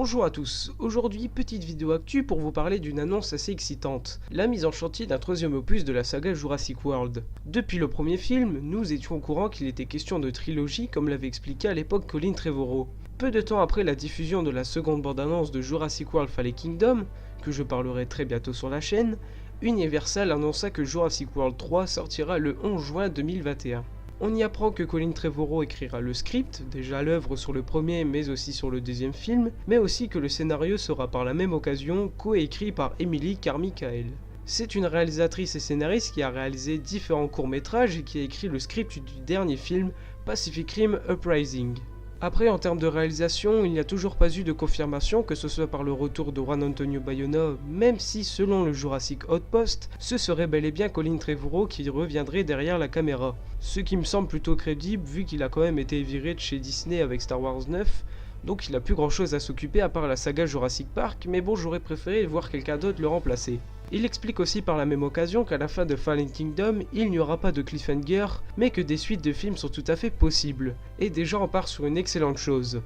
Bonjour à tous, aujourd'hui petite vidéo actu pour vous parler d'une annonce assez excitante, la mise en chantier d'un troisième opus de la saga Jurassic World. Depuis le premier film, nous étions au courant qu'il était question de trilogie comme l'avait expliqué à l'époque Colin Trevorrow. Peu de temps après la diffusion de la seconde bande-annonce de Jurassic World Fallen Kingdom, que je parlerai très bientôt sur la chaîne, Universal annonça que Jurassic World 3 sortira le 11 juin 2021. On y apprend que Colin Trevorrow écrira le script, déjà l'œuvre sur le premier mais aussi sur le deuxième film, mais aussi que le scénario sera par la même occasion coécrit par Emily Carmichael. C'est une réalisatrice et scénariste qui a réalisé différents courts-métrages et qui a écrit le script du dernier film Pacific Rim Uprising. Après, en termes de réalisation, il n'y a toujours pas eu de confirmation que ce soit par le retour de Juan Antonio Bayona, même si selon le Jurassic Outpost, ce serait bel et bien Colin Trevorrow qui reviendrait derrière la caméra. Ce qui me semble plutôt crédible vu qu'il a quand même été viré de chez Disney avec Star Wars 9, donc il a plus grand chose à s'occuper à part la saga Jurassic Park, mais bon, j'aurais préféré voir quelqu'un d'autre le remplacer. Il explique aussi par la même occasion qu'à la fin de Fallen Kingdom, il n'y aura pas de cliffhanger, mais que des suites de films sont tout à fait possibles. Et déjà on part sur une excellente chose.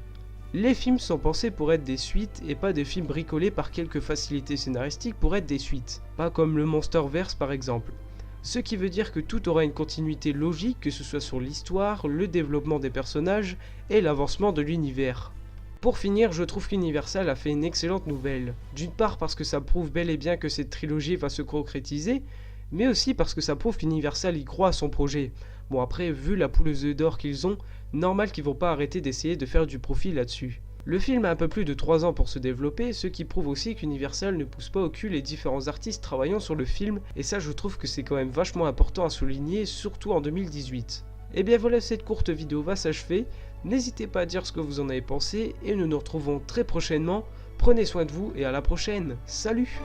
Les films sont pensés pour être des suites et pas des films bricolés par quelques facilités scénaristiques pour être des suites, pas comme le Monsterverse par exemple. Ce qui veut dire que tout aura une continuité logique, que ce soit sur l'histoire, le développement des personnages et l'avancement de l'univers. Pour finir, je trouve qu'Universal a fait une excellente nouvelle. D'une part parce que ça prouve bel et bien que cette trilogie va se concrétiser, mais aussi parce que ça prouve qu'Universal y croit à son projet. Bon après, vu la poule aux œufs d'or qu'ils ont, normal qu'ils vont pas arrêter d'essayer de faire du profit là-dessus. Le film a un peu plus de 3 ans pour se développer, ce qui prouve aussi qu'Universal ne pousse pas au cul les différents artistes travaillant sur le film, et ça je trouve que c'est quand même vachement important à souligner, surtout en 2018. Et bien voilà, cette courte vidéo va s'achever. N'hésitez pas à dire ce que vous en avez pensé et nous nous retrouvons très prochainement. Prenez soin de vous et à la prochaine. Salut!